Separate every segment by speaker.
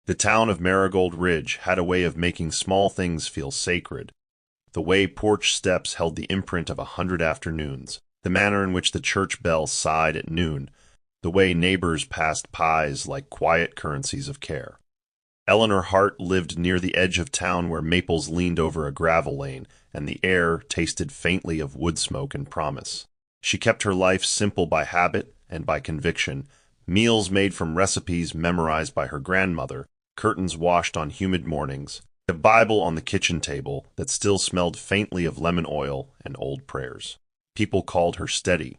Speaker 1: The town of Marigold Ridge had a way of making small things feel sacred. The way porch steps held the imprint of 100 afternoons, the manner in which the church bell sighed at noon, the way neighbors passed pies like quiet currencies of care. Eleanor Hart lived near the edge of town where maples leaned over a gravel lane, and the air tasted faintly of wood smoke and promise. She kept her life simple by habit and by conviction, meals made from recipes memorized by her grandmother, curtains washed on humid mornings, a Bible on the kitchen table that still smelled faintly of lemon oil and old prayers. People called her steady.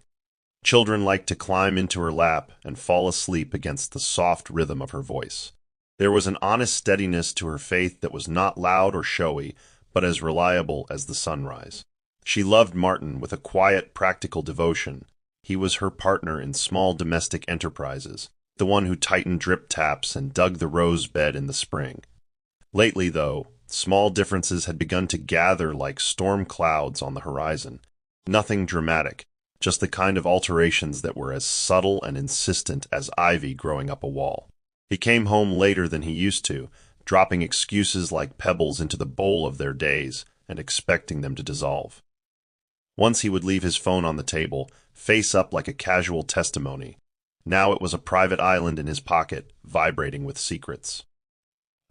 Speaker 1: Children liked to climb into her lap and fall asleep against the soft rhythm of her voice. There was an honest steadiness to her faith that was not loud or showy, but as reliable as the sunrise. She loved Martin with a quiet, practical devotion. He was her partner in small domestic enterprises, the one who tightened drip taps and dug the rose bed in the spring. Lately, though, small differences had begun to gather like storm clouds on the horizon. Nothing dramatic, just the kind of alterations that were as subtle and insistent as ivy growing up a wall. He came home later than he used to, dropping excuses like pebbles into the bowl of their days and expecting them to dissolve. Once he would leave his phone on the table, face up like a casual testimony. Now it was a private island in his pocket, vibrating with secrets.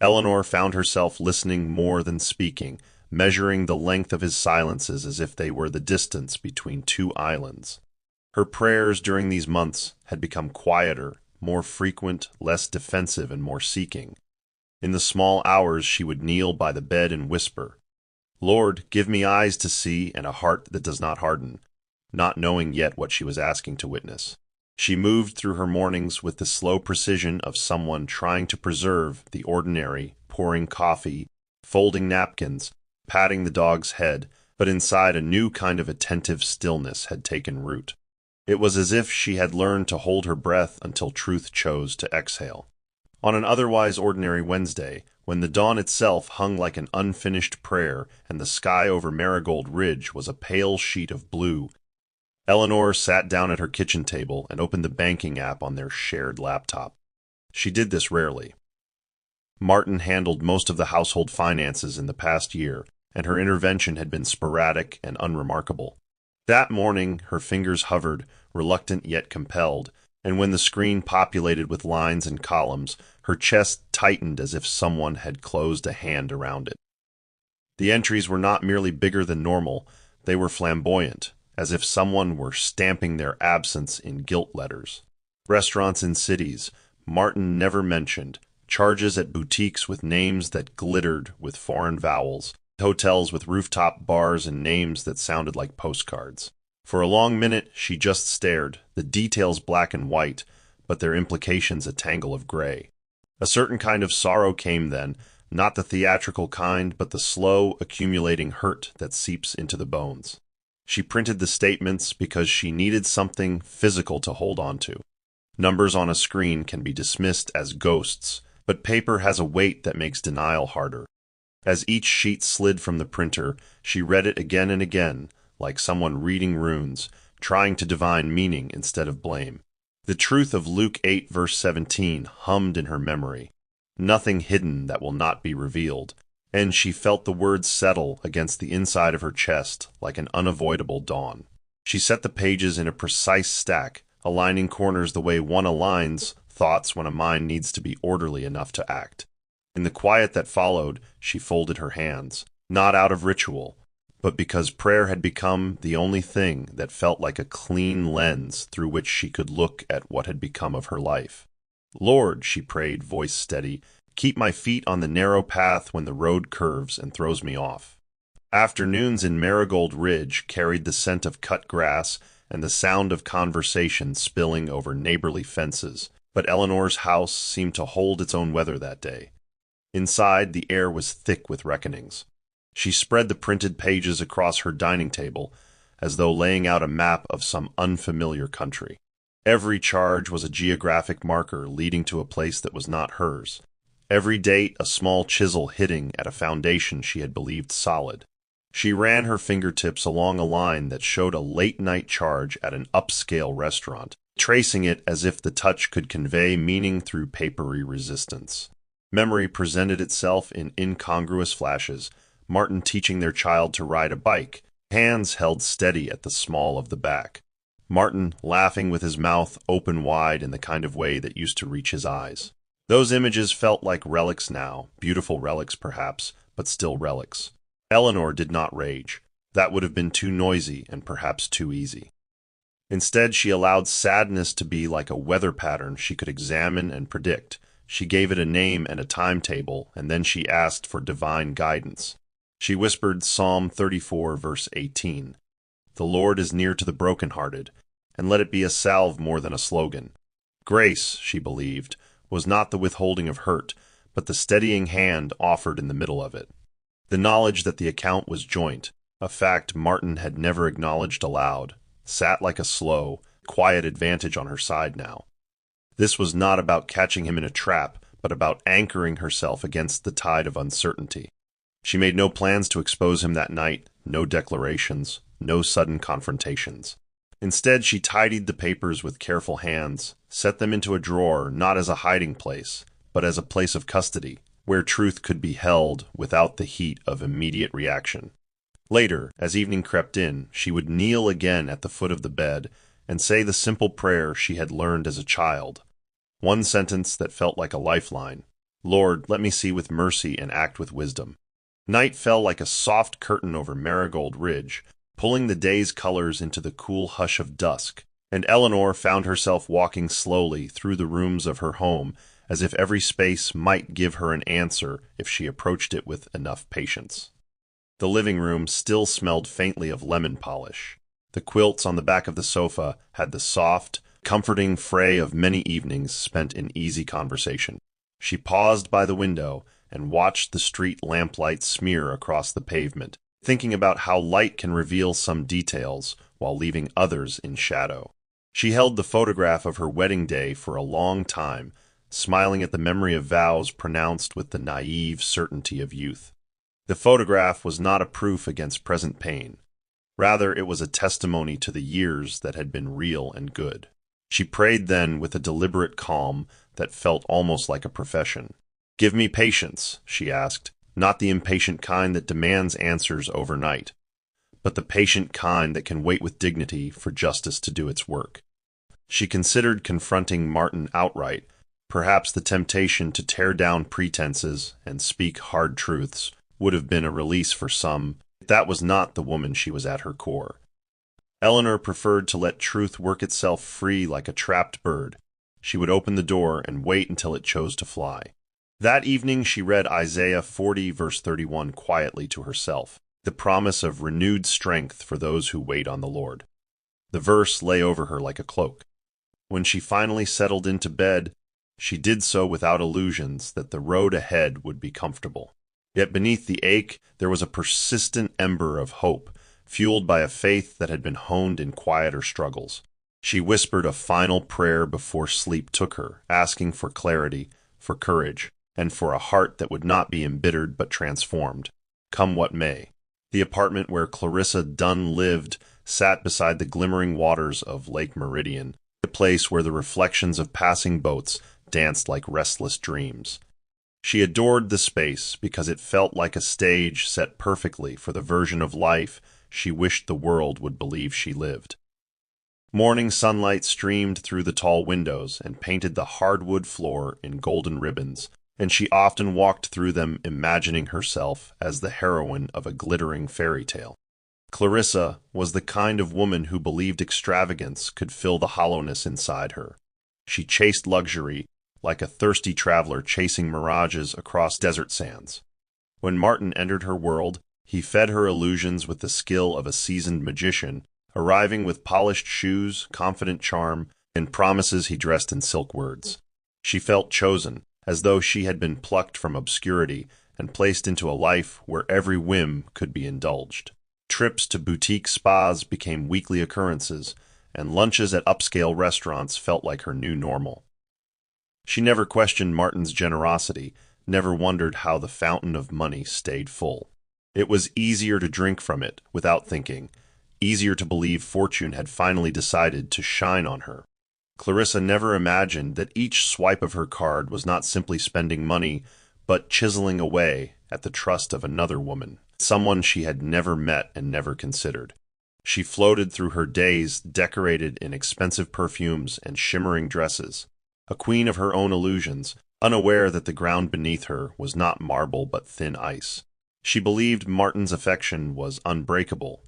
Speaker 1: Eleanor found herself listening more than speaking, measuring the length of his silences as if they were the distance between two islands. Her prayers during these months had become quieter, more frequent, less defensive, and more seeking. In the small hours she would kneel by the bed and whisper, "Lord, give me eyes to see and a heart that does not harden," not knowing yet what she was asking to witness. She moved through her mornings with the slow precision of someone trying to preserve the ordinary, pouring coffee, folding napkins, patting the dog's head, but inside a new kind of attentive stillness had taken root. It was as if she had learned to hold her breath until truth chose to exhale. On an otherwise ordinary Wednesday, when the dawn itself hung like an unfinished prayer and the sky over Marigold Ridge was a pale sheet of blue, Eleanor sat down at her kitchen table and opened the banking app on their shared laptop. She did this rarely. Martin handled most of the household finances in the past year, and her intervention had been sporadic and unremarkable. That morning, her fingers hovered, reluctant yet compelled, and when the screen populated with lines and columns, her chest tightened as if someone had closed a hand around it. The entries were not merely bigger than normal, they were flamboyant, as if someone were stamping their absence in gilt letters. Restaurants in cities, Martin never mentioned, charges at boutiques with names that glittered with foreign vowels, hotels with rooftop bars and names that sounded like postcards. For a long minute she just stared, the details black and white, but their implications a tangle of gray. A certain kind of sorrow came then, not the theatrical kind, but the slow, accumulating hurt that seeps into the bones. She printed the statements because she needed something physical to hold on to. Numbers on a screen can be dismissed as ghosts, but paper has a weight that makes denial harder. As each sheet slid from the printer, she read it again and again, like someone reading runes, trying to divine meaning instead of blame. The truth of Luke 8 verse 17 hummed in her memory. Nothing hidden that will not be revealed. And she felt the words settle against the inside of her chest like an unavoidable dawn. She set the pages in a precise stack, aligning corners the way one aligns thoughts when a mind needs to be orderly enough to act. In the quiet that followed, she folded her hands, not out of ritual, but because prayer had become the only thing that felt like a clean lens through which she could look at what had become of her life. "Lord," she prayed, voice steady, "keep my feet on the narrow path when the road curves and throws me off." Afternoons in Marigold Ridge carried the scent of cut grass and the sound of conversation spilling over neighborly fences, but Eleanor's house seemed to hold its own weather that day. Inside, the air was thick with reckonings. She spread the printed pages across her dining table, as though laying out a map of some unfamiliar country. Every charge was a geographic marker leading to a place that was not hers. Every date a small chisel hitting at a foundation she had believed solid. She ran her fingertips along a line that showed a late-night charge at an upscale restaurant, tracing it as if the touch could convey meaning through papery resistance. Memory presented itself in incongruous flashes, Martin teaching their child to ride a bike, hands held steady at the small of the back. Martin laughing with his mouth open wide in the kind of way that used to reach his eyes. Those images felt like relics now, beautiful relics perhaps, but still relics. Eleanor did not rage. That would have been too noisy and perhaps too easy. Instead, she allowed sadness to be like a weather pattern she could examine and predict. She gave it a name and a timetable, and then she asked for divine guidance. She whispered Psalm 34, verse 18. The Lord is near to the brokenhearted, and let it be a salve more than a slogan. Grace, she believed, was not the withholding of hurt, but the steadying hand offered in the middle of it. The knowledge that the account was joint, a fact Martin had never acknowledged aloud, sat like a slow, quiet advantage on her side now. This was not about catching him in a trap, but about anchoring herself against the tide of uncertainty. She made no plans to expose him that night, no declarations, no sudden confrontations. Instead, she tidied the papers with careful hands, set them into a drawer not as a hiding place, but as a place of custody, where truth could be held without the heat of immediate reaction. Later, as evening crept in, she would kneel again at the foot of the bed and say the simple prayer she had learned as a child. One sentence that felt like a lifeline. Lord, let me see with mercy and act with wisdom. Night fell like a soft curtain over Marigold Ridge, pulling the day's colors into the cool hush of dusk, and Eleanor found herself walking slowly through the rooms of her home, as if every space might give her an answer if she approached it with enough patience. The living room still smelled faintly of lemon polish. The quilts on the back of the sofa had the soft, comforting fray of many evenings spent in easy conversation. She paused by the window and watched the street lamplight smear across the pavement, thinking about how light can reveal some details while leaving others in shadow. She held the photograph of her wedding day for a long time, smiling at the memory of vows pronounced with the naive certainty of youth. The photograph was not a proof against present pain. Rather, it was a testimony to the years that had been real and good. She prayed then with a deliberate calm that felt almost like a profession. Give me patience, she asked, not the impatient kind that demands answers overnight, but the patient kind that can wait with dignity for justice to do its work. She considered confronting Martin outright. Perhaps the temptation to tear down pretenses and speak hard truths would have been a release for some. That was not the woman she was at her core. Eleanor preferred to let truth work itself free like a trapped bird. She would open the door and wait until it chose to fly. That evening she read Isaiah 40 verse 31 quietly to herself, the promise of renewed strength for those who wait on the Lord. The verse lay over her like a cloak. When she finally settled into bed, she did so without illusions that the road ahead would be comfortable. Yet beneath the ache, there was a persistent ember of hope, fueled by a faith that had been honed in quieter struggles. She whispered a final prayer before sleep took her, asking for clarity, for courage, and for a heart that would not be embittered but transformed, come what may. The apartment where Clarissa Dunn lived sat beside the glimmering waters of Lake Meridian, a place where the reflections of passing boats danced like restless dreams. She adored the space because it felt like a stage set perfectly for the version of life she wished the world would believe she lived. Morning sunlight streamed through the tall windows and painted the hardwood floor in golden ribbons, and she often walked through them imagining herself as the heroine of a glittering fairy tale. Clarissa was the kind of woman who believed extravagance could fill the hollowness inside her. She chased luxury like a thirsty traveler chasing mirages across desert sands. When Martin entered her world, he fed her illusions with the skill of a seasoned magician, arriving with polished shoes, confident charm, and promises he dressed in silk words. She felt chosen, as though she had been plucked from obscurity and placed into a life where every whim could be indulged. Trips to boutique spas became weekly occurrences, and lunches at upscale restaurants felt like her new normal. She never questioned Martin's generosity, never wondered how the fountain of money stayed full. It was easier to drink from it without thinking, easier to believe fortune had finally decided to shine on her. Clarissa never imagined that each swipe of her card was not simply spending money, but chiseling away at the trust of another woman, someone she had never met and never considered. She floated through her days decorated in expensive perfumes and shimmering dresses, a queen of her own illusions, unaware that the ground beneath her was not marble but thin ice. She believed Martin's affection was unbreakable,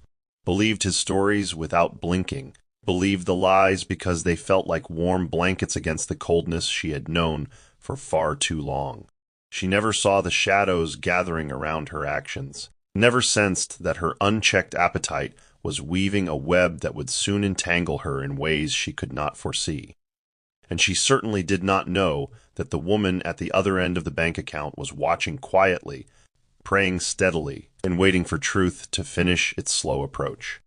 Speaker 1: believed his stories without blinking, believed the lies because they felt like warm blankets against the coldness she had known for far too long. She never saw the shadows gathering around her actions, never sensed that her unchecked appetite was weaving a web that would soon entangle her in ways she could not foresee. And she certainly did not know that the woman at the other end of the bank account was watching quietly, praying steadily, and waiting for truth to finish its slow approach.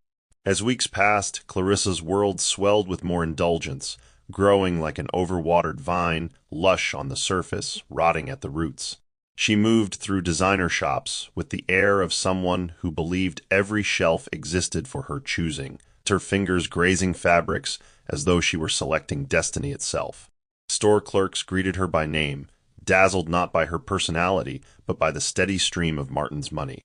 Speaker 1: As weeks passed, Clarissa's world swelled with more indulgence, growing like an overwatered vine, lush on the surface, rotting at the roots. She moved through designer shops with the air of someone who believed every shelf existed for her choosing, her fingers grazing fabrics as though she were selecting destiny itself. Store clerks greeted her by name, dazzled not by her personality, but by the steady stream of Martin's money.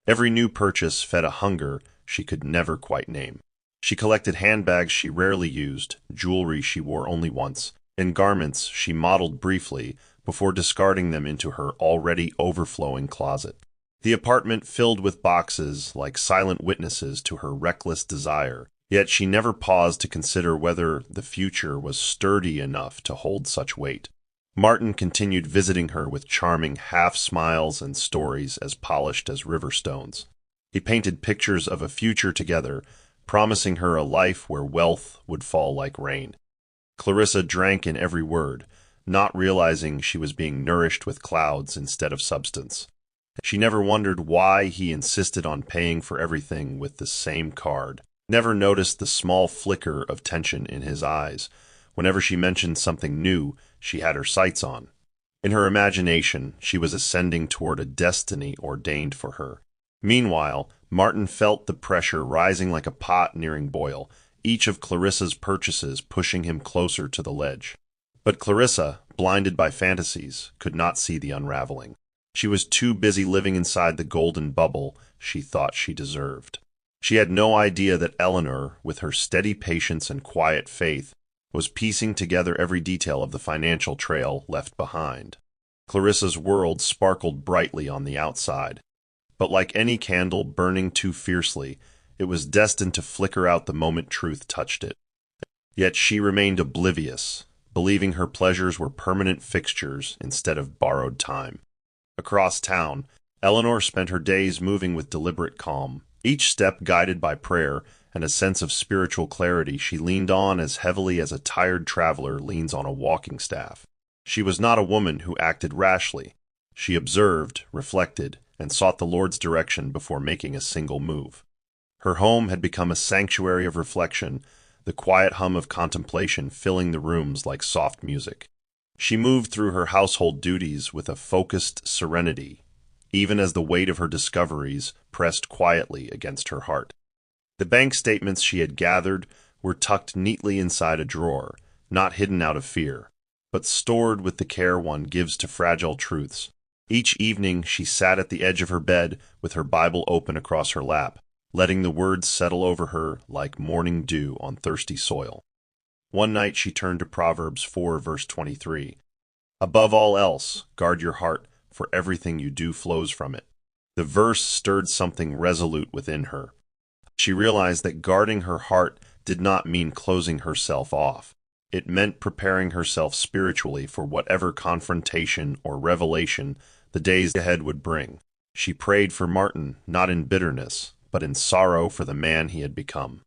Speaker 1: Every new purchase fed a hunger she could never quite name. She collected handbags she rarely used, jewelry she wore only once, and garments she modeled briefly before discarding them into her already overflowing closet. The apartment filled with boxes like silent witnesses to her reckless desire, yet she never paused to consider whether the future was sturdy enough to hold such weight. Martin continued visiting her with charming half-smiles and stories as polished as river stones. He painted pictures of a future together, promising her a life where wealth would fall like rain. Clarissa drank in every word, not realizing she was being nourished with clouds instead of substance. She never wondered why he insisted on paying for everything with the same card, never noticed the small flicker of tension in his eyes whenever she mentioned something new she had her sights on. In her imagination, she was ascending toward a destiny ordained for her. Meanwhile, Martin felt the pressure rising like a pot nearing boil, each of Clarissa's purchases pushing him closer to the ledge. But Clarissa, blinded by fantasies, could not see the unraveling. She was too busy living inside the golden bubble she thought she deserved. She had no idea that Eleanor, with her steady patience and quiet faith, was piecing together every detail of the financial trail left behind. Clarissa's world sparkled brightly on the outside, but like any candle burning too fiercely, it was destined to flicker out the moment truth touched it. Yet she remained oblivious, believing her pleasures were permanent fixtures instead of borrowed time. Across town, Eleanor spent her days moving with deliberate calm, each step guided by prayer and a sense of spiritual clarity she leaned on as heavily as a tired traveler leans on a walking staff. She was not a woman who acted rashly. She observed, reflected, and sought the Lord's direction before making a single move. Her home had become a sanctuary of reflection, the quiet hum of contemplation filling the rooms like soft music. She moved through her household duties with a focused serenity, even as the weight of her discoveries pressed quietly against her heart. The bank statements she had gathered were tucked neatly inside a drawer, not hidden out of fear, but stored with the care one gives to fragile truths. Each evening she sat at the edge of her bed with her Bible open across her lap, letting the words settle over her like morning dew on thirsty soil. One night she turned to Proverbs 4, verse 23. "Above all else, guard your heart, for everything you do flows from it." The verse stirred something resolute within her. She realized that guarding her heart did not mean closing herself off. It meant preparing herself spiritually for whatever confrontation or revelation the days ahead would bring. She prayed for Martin, not in bitterness, but in sorrow for the man he had become.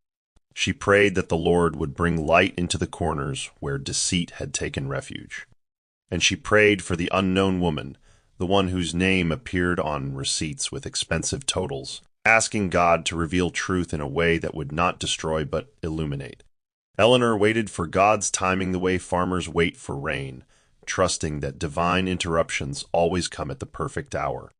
Speaker 1: She prayed that the Lord would bring light into the corners where deceit had taken refuge. And she prayed for the unknown woman, the one whose name appeared on receipts with expensive totals, asking God to reveal truth in a way that would not destroy but illuminate. Eleanor waited for God's timing the way farmers wait for rain, trusting that divine interruptions always come at the perfect hour.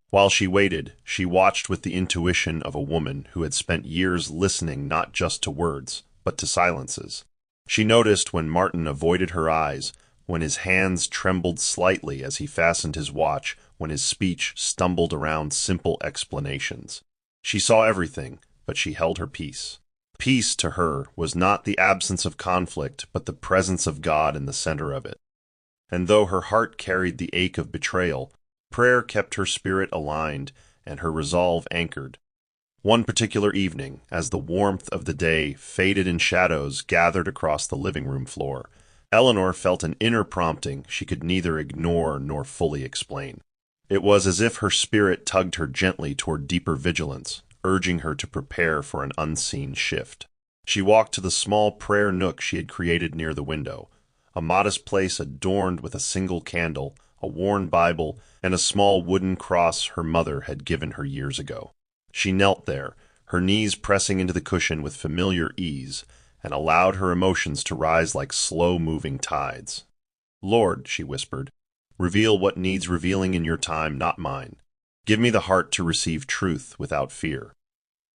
Speaker 1: While she waited, she watched with the intuition of a woman who had spent years listening not just to words, but to silences. She noticed when Martin avoided her eyes, when his hands trembled slightly as he fastened his watch, when his speech stumbled around simple explanations. She saw everything, but she held her peace. Peace, to her, was not the absence of conflict, but the presence of God in the center of it. And though her heart carried the ache of betrayal, prayer kept her spirit aligned and her resolve anchored. One particular evening, as the warmth of the day faded and shadows gathered across the living room floor, Eleanor felt an inner prompting she could neither ignore nor fully explain. It was as if her spirit tugged her gently toward deeper vigilance, urging her to prepare for an unseen shift. She walked to the small prayer nook she had created near the window, a modest place adorned with a single candle, a worn Bible, and a small wooden cross her mother had given her years ago. She knelt there, her knees pressing into the cushion with familiar ease, and allowed her emotions to rise like slow-moving tides. "Lord," she whispered, "reveal what needs revealing in your time, not mine. Give me the heart to receive truth without fear."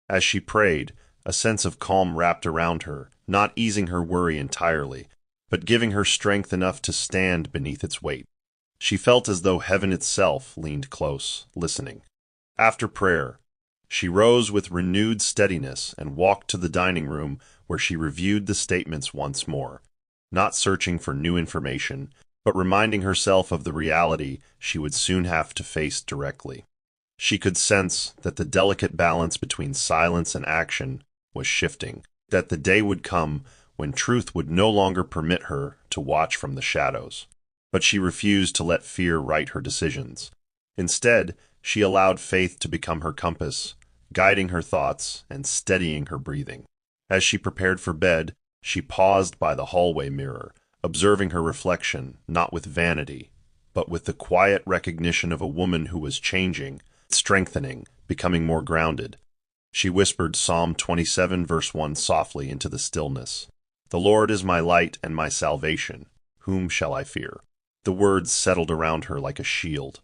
Speaker 1: As she prayed, a sense of calm wrapped around her, not easing her worry entirely, but giving her strength enough to stand beneath its weight. She felt as though heaven itself leaned close, listening. After prayer, she rose with renewed steadiness and walked to the dining room where she reviewed the statements once more, not searching for new information, but reminding herself of the reality she would soon have to face directly. She could sense that the delicate balance between silence and action was shifting, that the day would come when truth would no longer permit her to watch from the shadows. But she refused to let fear write her decisions. Instead, she allowed faith to become her compass, guiding her thoughts and steadying her breathing. As she prepared for bed, she paused by the hallway mirror, observing her reflection, not with vanity, but with the quiet recognition of a woman who was changing, strengthening, becoming more grounded. She whispered Psalm 27 verse 1 softly into the stillness. "The Lord is my light and my salvation. Whom shall I fear?" The words settled around her like a shield.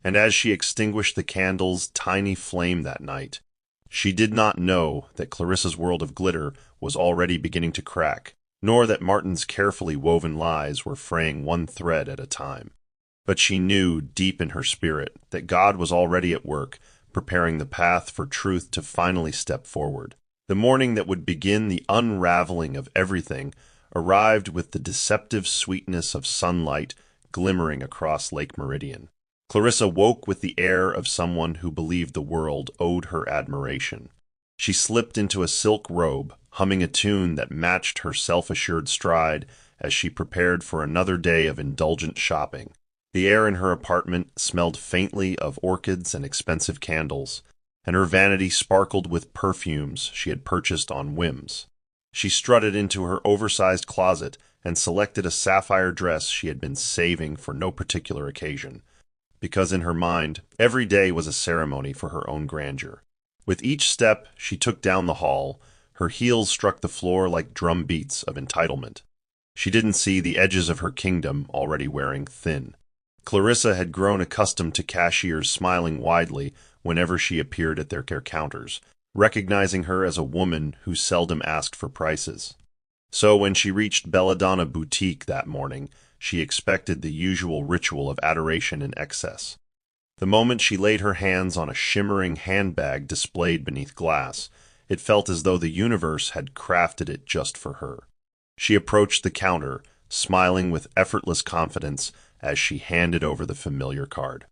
Speaker 1: And as she extinguished the candle's tiny flame that night, she did not know that Clarissa's world of glitter was already beginning to crack, nor that Martin's carefully woven lies were fraying one thread at a time. But she knew deep in her spirit that God was already at work, preparing the path for truth to finally step forward. The morning that would begin the unraveling of everything arrived with the deceptive sweetness of sunlight glimmering across Lake Meridian. Clarissa woke with the air of someone who believed the world owed her admiration. She slipped into a silk robe, humming a tune that matched her self-assured stride as she prepared for another day of indulgent shopping. The air in her apartment smelled faintly of orchids and expensive candles, and her vanity sparkled with perfumes she had purchased on whims. She strutted into her oversized closet and selected a sapphire dress she had been saving for no particular occasion, because in her mind, every day was a ceremony for her own grandeur. With each step she took down the hall, her heels struck the floor like drum beats of entitlement. She didn't see the edges of her kingdom already wearing thin. Clarissa had grown accustomed to cashiers smiling widely whenever she appeared at their counters, recognizing her as a woman who seldom asked for prices. So when she reached Belladonna Boutique that morning, she expected the usual ritual of adoration in excess. The moment she laid her hands on a shimmering handbag displayed beneath glass, it felt as though the universe had crafted it just for her. She approached the counter, smiling with effortless confidence as she handed over the familiar card.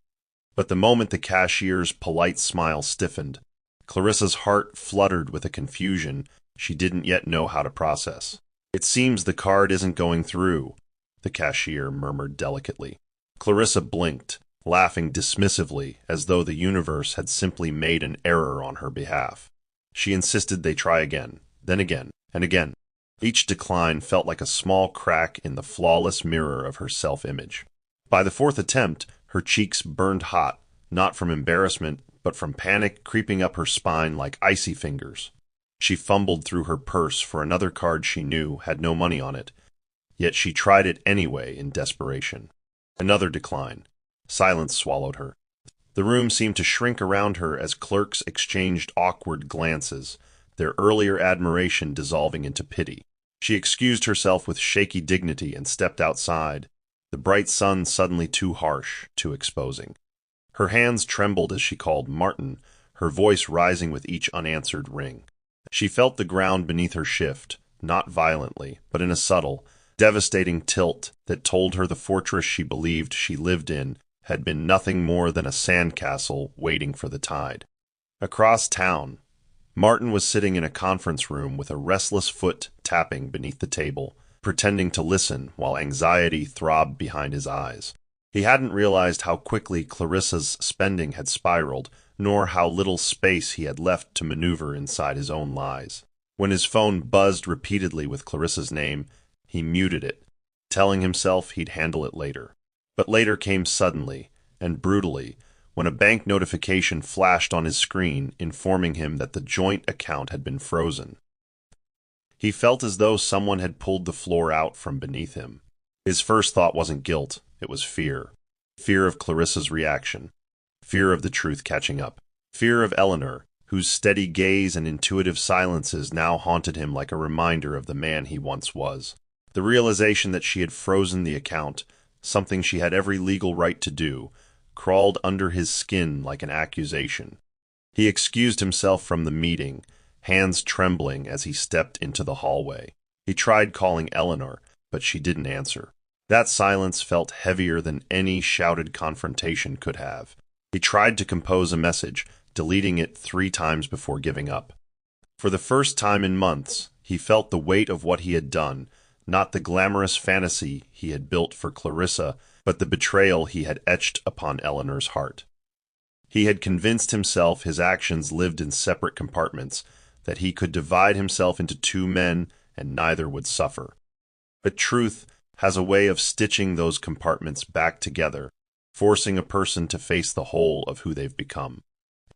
Speaker 1: But the moment the cashier's polite smile stiffened, Clarissa's heart fluttered with a confusion she didn't yet know how to process. "It seems the card isn't going through," the cashier murmured delicately. Clarissa blinked, laughing dismissively as though the universe had simply made an error on her behalf. She insisted they try again, then again, and again. Each decline felt like a small crack in the flawless mirror of her self-image. By the fourth attempt, her cheeks burned hot, not from embarrassment, but from panic creeping up her spine like icy fingers. She fumbled through her purse for another card she knew had no money on it, yet she tried it anyway in desperation. Another decline. Silence swallowed her. The room seemed to shrink around her as clerks exchanged awkward glances, their earlier admiration dissolving into pity. She excused herself with shaky dignity and stepped outside, the bright sun suddenly too harsh, too exposing. Her hands trembled as she called Martin, her voice rising with each unanswered ring. She felt the ground beneath her shift, not violently, but in a subtle, devastating tilt that told her the fortress she believed she lived in had been nothing more than a sandcastle waiting for the tide. Across town, Martin was sitting in a conference room with a restless foot tapping beneath the table, pretending to listen while anxiety throbbed behind his eyes. He hadn't realized how quickly Clarissa's spending had spiraled, nor how little space he had left to maneuver inside his own lies. When his phone buzzed repeatedly with Clarissa's name, he muted it, telling himself he'd handle it later. But later came suddenly and brutally, when a bank notification flashed on his screen informing him that the joint account had been frozen. He felt as though someone had pulled the floor out from beneath him. His first thought wasn't guilt, it was fear. Fear of Clarissa's reaction. Fear of the truth catching up. Fear of Eleanor, whose steady gaze and intuitive silences now haunted him like a reminder of the man he once was. The realization that she had frozen the account, something she had every legal right to do, crawled under his skin like an accusation. He excused himself from the meeting, hands trembling as he stepped into the hallway. He tried calling Eleanor, but she didn't answer. That silence felt heavier than any shouted confrontation could have. He tried to compose a message, deleting it 3 times before giving up. For the first time in months, he felt the weight of what he had done, not the glamorous fantasy he had built for Clarissa, but the betrayal he had etched upon Eleanor's heart. He had convinced himself his actions lived in separate compartments, that he could divide himself into 2 men and neither would suffer. But truth has a way of stitching those compartments back together, forcing a person to face the whole of who they've become.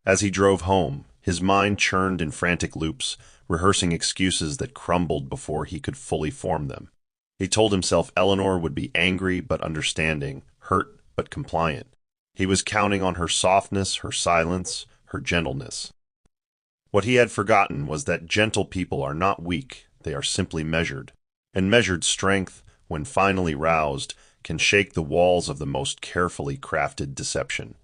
Speaker 1: As he drove home, his mind churned in frantic loops, rehearsing excuses that crumbled before he could fully form them. He told himself Eleanor would be angry but understanding, hurt but compliant. He was counting on her softness, her silence, her gentleness. What he had forgotten was that gentle people are not weak, they are simply measured. And measured strength, when finally roused, can shake the walls of the most carefully crafted deception.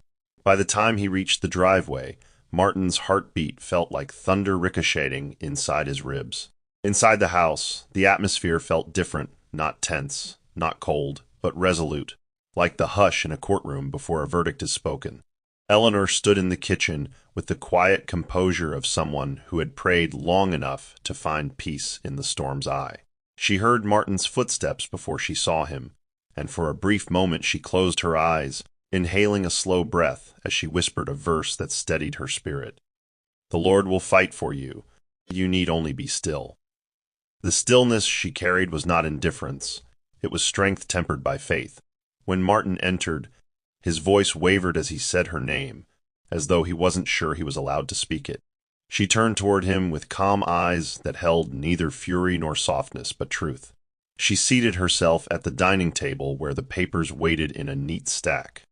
Speaker 1: By the time he reached the driveway, Martin's heartbeat felt like thunder ricocheting inside his ribs. Inside the house, the atmosphere felt different, not tense, not cold, but resolute, like the hush in a courtroom before a verdict is spoken. Eleanor stood in the kitchen with the quiet composure of someone who had prayed long enough to find peace in the storm's eye. She heard Martin's footsteps before she saw him, and for a brief moment she closed her eyes, inhaling a slow breath as she whispered a verse that steadied her spirit. "The Lord will fight for you. You need only be still." The stillness she carried was not indifference. It was strength tempered by faith. When Martin entered, his voice wavered as he said her name, as though he wasn't sure he was allowed to speak it. She turned toward him with calm eyes that held neither fury nor softness, but truth. She seated herself at the dining table where the papers waited in a neat stack.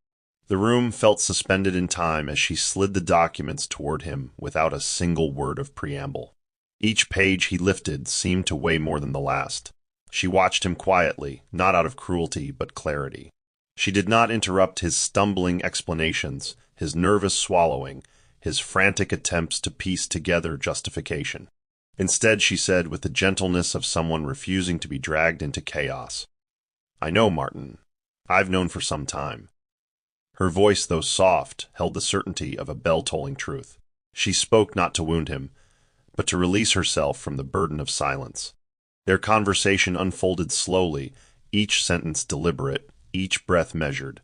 Speaker 1: The room felt suspended in time as she slid the documents toward him without a single word of preamble. Each page he lifted seemed to weigh more than the last. She watched him quietly, not out of cruelty but clarity. She did not interrupt his stumbling explanations, his nervous swallowing, his frantic attempts to piece together justification. Instead, she said with the gentleness of someone refusing to be dragged into chaos, "I know, Martin. I've known for some time." Her voice, though soft, held the certainty of a bell-tolling truth. She spoke not to wound him, but to release herself from the burden of silence. Their conversation unfolded slowly, each sentence deliberate, each breath measured.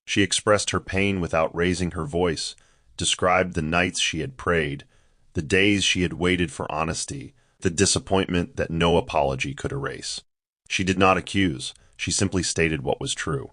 Speaker 1: She expressed her pain without raising her voice, described the nights she had prayed, the days she had waited for honesty, the disappointment that no apology could erase. She did not accuse, she simply stated what was true.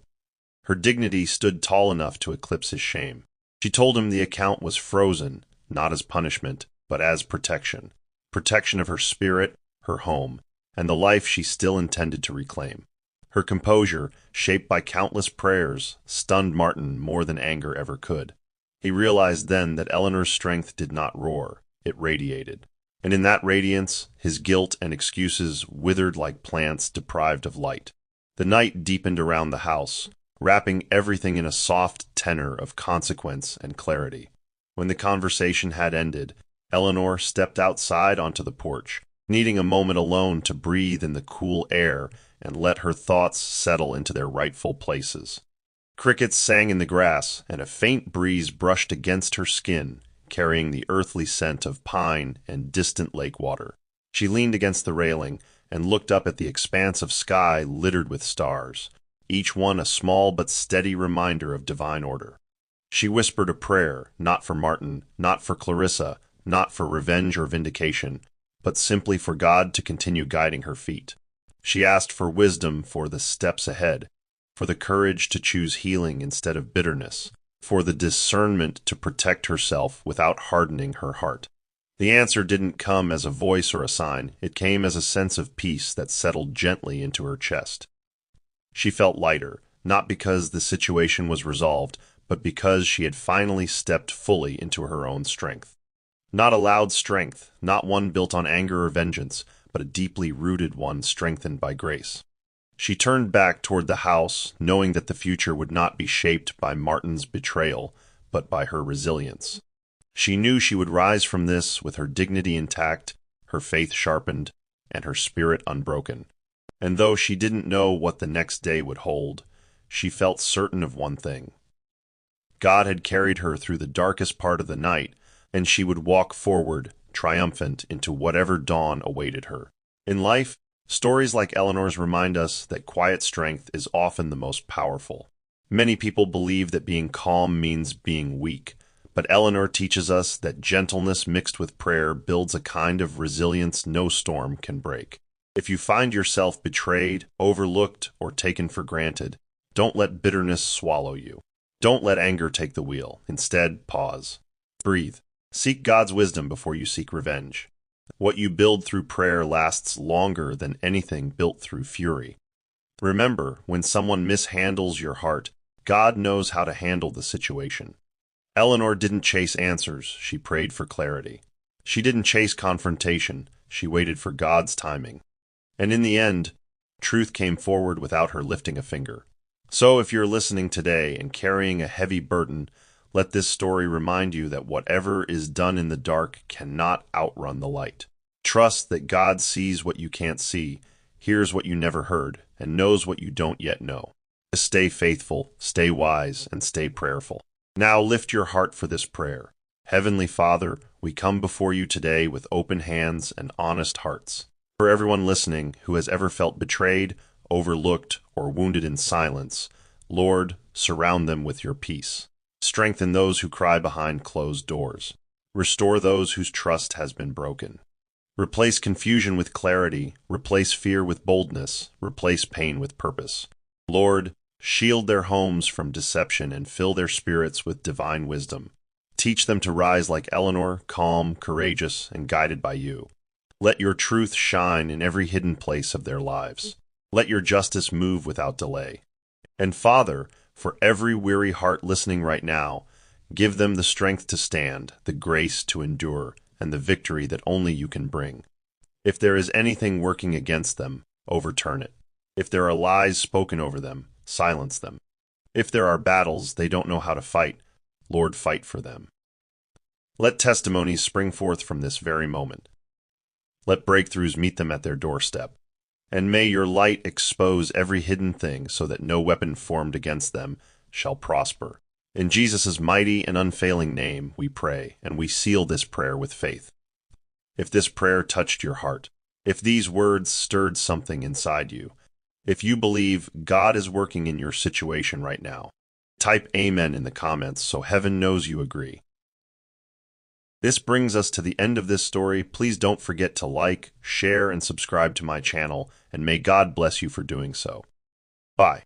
Speaker 1: Her dignity stood tall enough to eclipse his shame. She told him the account was frozen, not as punishment, but as protection. Protection of her spirit, her home, and the life she still intended to reclaim. Her composure, shaped by countless prayers, stunned Martin more than anger ever could. He realized then that Eleanor's strength did not roar, it radiated. And in that radiance, his guilt and excuses withered like plants deprived of light. The night deepened around the house, wrapping everything in a soft tenor of consequence and clarity. When the conversation had ended, Eleanor stepped outside onto the porch, needing a moment alone to breathe in the cool air and let her thoughts settle into their rightful places. Crickets sang in the grass, and a faint breeze brushed against her skin, carrying the earthly scent of pine and distant lake water. She leaned against the railing and looked up at the expanse of sky littered with stars, each one a small but steady reminder of divine order. She whispered a prayer, not for Martin, not for Clarissa, not for revenge or vindication, but simply for God to continue guiding her feet. She asked for wisdom for the steps ahead, for the courage to choose healing instead of bitterness, for the discernment to protect herself without hardening her heart. The answer didn't come as a voice or a sign. It came as a sense of peace that settled gently into her chest. She felt lighter, not because the situation was resolved, but because she had finally stepped fully into her own strength. Not a loud strength, not one built on anger or vengeance, but a deeply rooted one strengthened by grace. She turned back toward the house, knowing that the future would not be shaped by Martin's betrayal, but by her resilience. She knew she would rise from this with her dignity intact, her faith sharpened, and her spirit unbroken. And though she didn't know what the next day would hold, she felt certain of one thing. God had carried her through the darkest part of the night, and she would walk forward, triumphant, into whatever dawn awaited her. In life, stories like Eleanor's remind us that quiet strength is often the most powerful. Many people believe that being calm means being weak, but Eleanor teaches us that gentleness mixed with prayer builds a kind of resilience no storm can break. If you find yourself betrayed, overlooked, or taken for granted, don't let bitterness swallow you. Don't let anger take the wheel. Instead, pause. Breathe. Seek God's wisdom before you seek revenge. What you build through prayer lasts longer than anything built through fury. Remember, when someone mishandles your heart, God knows how to handle the situation. Eleanor didn't chase answers, she prayed for clarity. She didn't chase confrontation, she waited for God's timing. And in the end, truth came forward without her lifting a finger. So if you're listening today and carrying a heavy burden, let this story remind you that whatever is done in the dark cannot outrun the light. Trust that God sees what you can't see, hears what you never heard, and knows what you don't yet know. Stay faithful, stay wise, and stay prayerful. Now lift your heart for this prayer. Heavenly Father, we come before you today with open hands and honest hearts. For everyone listening who has ever felt betrayed, overlooked, or wounded in silence, Lord, surround them with your peace. Strengthen those who cry behind closed doors. Restore those whose trust has been broken. Replace confusion with clarity, replace fear with boldness, replace pain with purpose. Lord, shield their homes from deception and fill their spirits with divine wisdom. Teach them to rise like Eleanor, calm, courageous, and guided by you. Let your truth shine in every hidden place of their lives. Let your justice move without delay. And Father, for every weary heart listening right now, give them the strength to stand, the grace to endure, and the victory that only you can bring. If there is anything working against them, overturn it. If there are lies spoken over them, silence them. If there are battles they don't know how to fight, Lord, fight for them. Let testimonies spring forth from this very moment. Let breakthroughs meet them at their doorstep. And may your light expose every hidden thing so that no weapon formed against them shall prosper. In Jesus' mighty and unfailing name we pray, and we seal this prayer with faith. If this prayer touched your heart, if these words stirred something inside you, if you believe God is working in your situation right now, type Amen in the comments so heaven knows you agree. This brings us to the end of this story. Please don't forget to like, share, and subscribe to my channel, and may God bless you for doing so. Bye.